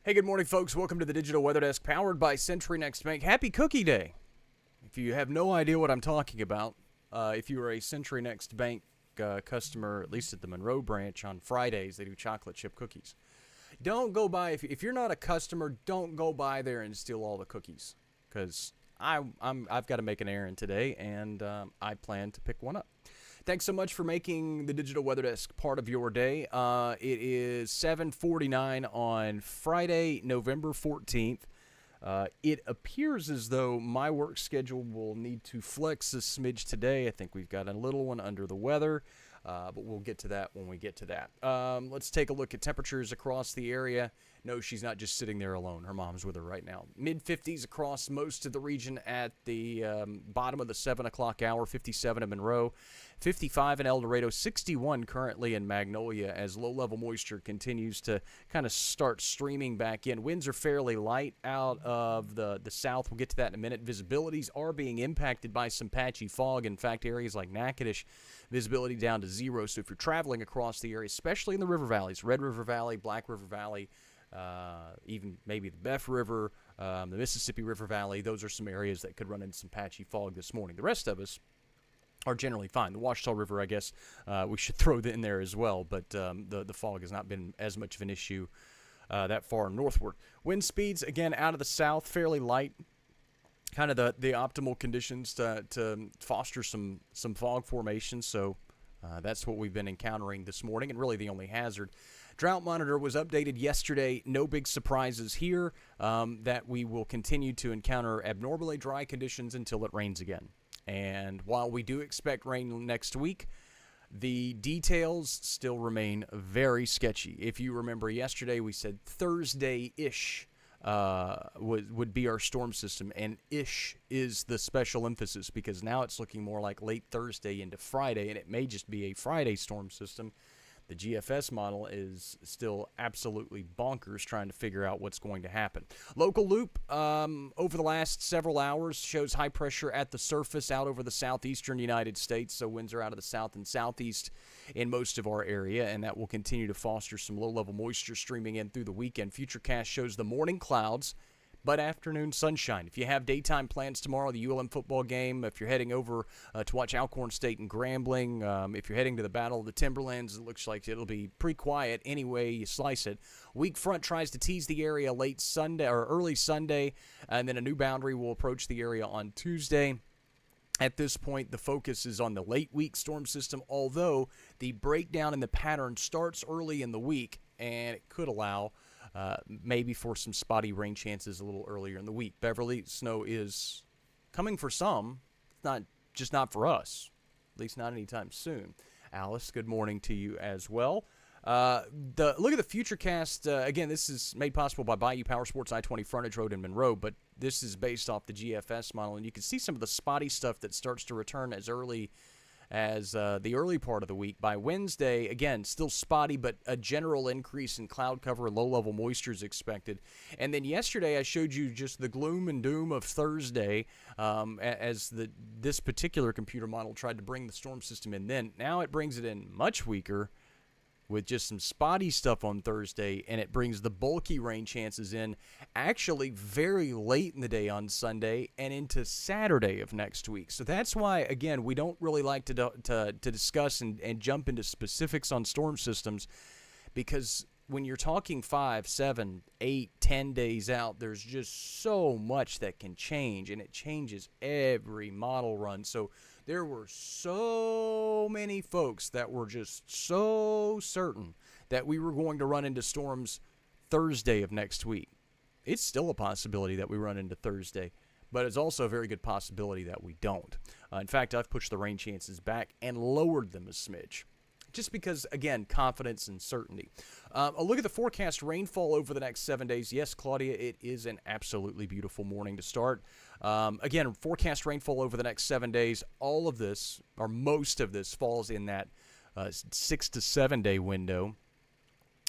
Hey, good morning, folks. Welcome to the Digital Weather Desk, powered by Century Next Bank. Happy Cookie Day. If you have no idea what I'm talking about, if you are a Century Next Bank customer, at least at the Monroe branch, on Fridays, they do chocolate chip cookies. Don't go by, if you're not a customer, don't go by there and steal all the cookies, because I've got to make an errand today, and I plan to pick one up. Thanks so much for making the Digital Weather Desk part of your day. It is 7:49 on Friday, November 14th. It appears as though my work schedule will need to flex a smidge today. I think we've got a little one under the weather, but we'll get to that when we get to that. Let's take a look at temperatures across the area. No, she's not just sitting there alone. Her mom's with her right now. Mid-50s across most of the region at the bottom of the 7 o'clock hour, 57 in Monroe, 55 in El Dorado, 61 currently in Magnolia as low-level moisture continues to kind of start streaming back in. Winds are fairly light out of the south. We'll get to that in a minute. Visibilities are being impacted by some patchy fog. In fact, areas like Natchitoches, visibility down to zero. So if you're traveling across the area, especially in the river valleys, Red River Valley, Black River Valley, even maybe the Beff River, the Mississippi River Valley, those are some areas that could run into some patchy fog this morning. The rest of us are generally fine. The Ouachita River, I guess, we should throw in there as well, but the fog has not been as much of an issue that far northward. Wind speeds, again, out of the south, fairly light. Kind of the optimal conditions to foster some fog formation, so that's what we've been encountering this morning, and really the only hazard. Drought monitor was updated yesterday. No big surprises here. That we will continue to encounter abnormally dry conditions until it rains again. And while we do expect rain next week, the details still remain very sketchy. If you remember yesterday, we said Thursday-ish would be our storm system, and ish is the special emphasis because now it's looking more like late Thursday into Friday, and it may just be a Friday storm system. The GFS model is still absolutely bonkers trying to figure out what's going to happen. Local loop over the last several hours shows high pressure at the surface out over the southeastern United States, so winds are out of the south and southeast in most of our area, and that will continue to foster some low-level moisture streaming in through the weekend. Futurecast shows the morning clouds, but afternoon sunshine. If you have daytime plans tomorrow, the ULM football game, if you're heading over to watch Alcorn State and Grambling, if you're heading to the Battle of the Timberlands, it looks like it'll be pretty quiet any way you slice it. Weak front tries to tease the area late Sunday or early Sunday, and then a new boundary will approach the area on Tuesday. At this point, the focus is on the late week storm system, although the breakdown in the pattern starts early in the week, and it could allow maybe for some spotty rain chances a little earlier in the week. Beverly, snow is coming for some, not for us, at least not anytime soon. Alice, good morning to you as well. Look at the Futurecast. Again, this is made possible by Bayou Power Sports I-20 Frontage Road in Monroe, but this is based off the GFS model, and you can see some of the spotty stuff that starts to return as early as the early part of the week. By Wednesday, again, still spotty, but a general increase in cloud cover and low-level moisture is expected. And then yesterday, I showed you just the gloom and doom of Thursday as this particular computer model tried to bring the storm system in then. Now it brings it in much weaker with just some spotty stuff on Thursday, and it brings the bulky rain chances in actually very late in the day on Sunday and into Saturday of next week. So that's why, again, we don't really like to discuss and jump into specifics on storm systems, because when you're talking 5, 7, 8, 10 days out, there's just so much that can change, and it changes every model run. So there were so many folks that were just so certain that we were going to run into storms Thursday of next week. It's still a possibility that we run into Thursday, but it's also a very good possibility that we don't. In fact, I've pushed the rain chances back and lowered them a smidge, just because, again, confidence and certainty. A look at the forecast rainfall over the next 7 days. Yes, Claudia, it is an absolutely beautiful morning to start. Again, forecast rainfall over the next 7 days. All of this, or most of this, falls in that 6 to 7 day window.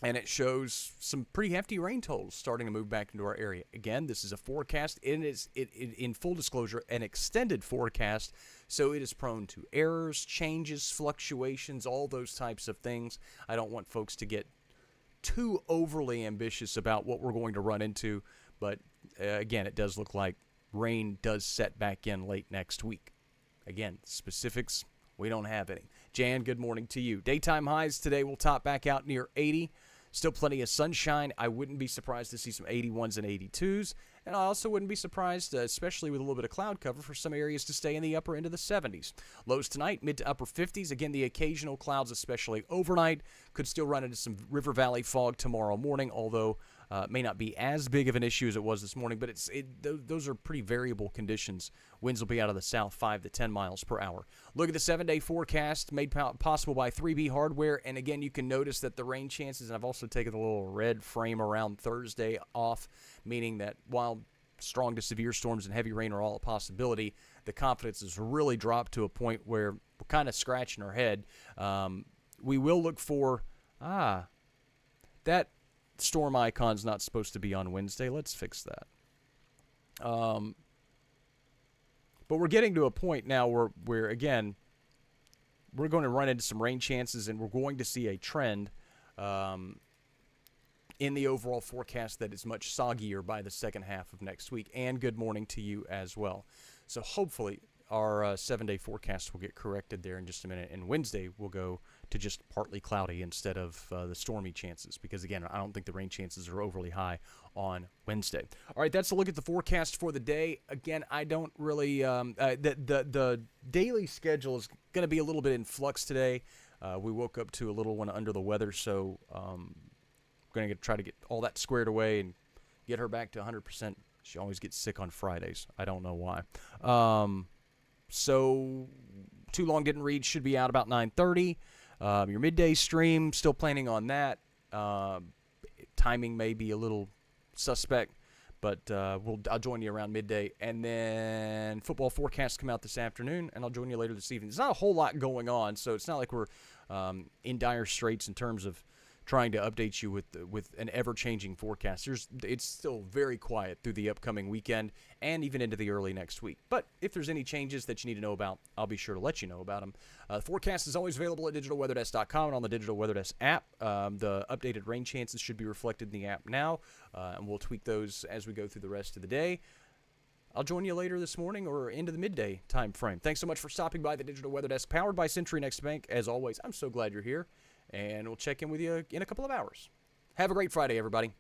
And it shows some pretty hefty rain totals starting to move back into our area. Again, this is a forecast. It is, in full disclosure, an extended forecast, so it is prone to errors, changes, fluctuations, all those types of things. I don't want folks to get too overly ambitious about what we're going to run into, but again, it does look like rain does set back in late next week. Again, specifics, we don't have any. Jan, good morning to you. Daytime highs today will top back out near 80. Still plenty of sunshine. I wouldn't be surprised to see some 81s and 82s. And I also wouldn't be surprised, especially with a little bit of cloud cover, for some areas to stay in the upper end of the 70s. Lows tonight, mid to upper 50s. Again, the occasional clouds, especially overnight, could still run into some river valley fog tomorrow morning, although it may not be as big of an issue as it was this morning, but those are pretty variable conditions. Winds will be out of the south 5 to 10 miles per hour. Look at the 7-day forecast made possible by 3B Hardware, and again, you can notice that the rain chances, and I've also taken the little red frame around Thursday off, meaning that while strong to severe storms and heavy rain are all a possibility, the confidence has really dropped to a point where we're kind of scratching our head. We will look for, that storm icon's not supposed to be on Wednesday. Let's fix that. But we're getting to a point now where again, we're going to run into some rain chances, and we're going to see a trend in the overall forecast that is much soggier by the second half of next week. And good morning to you as well. So hopefully our 7-day forecast will get corrected there in just a minute, and Wednesday will go to just partly cloudy instead of the stormy chances, because again, I don't think the rain chances are overly high on Wednesday. All right, that's a look at the forecast for the day. Again, I don't really the daily schedule is going to be a little bit in flux today. We woke up to a little one under the weather, so going to try to get all that squared away and get her back to 100%. She always gets sick on Fridays. I don't know why. So Too Long Didn't Read should be out about 9:30. Your midday stream, still planning on that. Timing may be a little suspect, but I'll join you around midday. And then football forecasts come out this afternoon, and I'll join you later this evening. There's not a whole lot going on, so it's not like we're in dire straits in terms of trying to update you with an ever-changing forecast. It's still very quiet through the upcoming weekend and even into the early next week. But if there's any changes that you need to know about, I'll be sure to let you know about them. The forecast is always available at digitalweatherdesk.com and on the Digital Weather Desk app. The updated rain chances should be reflected in the app now, and we'll tweak those as we go through the rest of the day. I'll join you later this morning or into the midday time frame. Thanks so much for stopping by the Digital Weather Desk, powered by Century Next Bank. As always, I'm so glad you're here, and we'll check in with you in a couple of hours. Have a great Friday, everybody.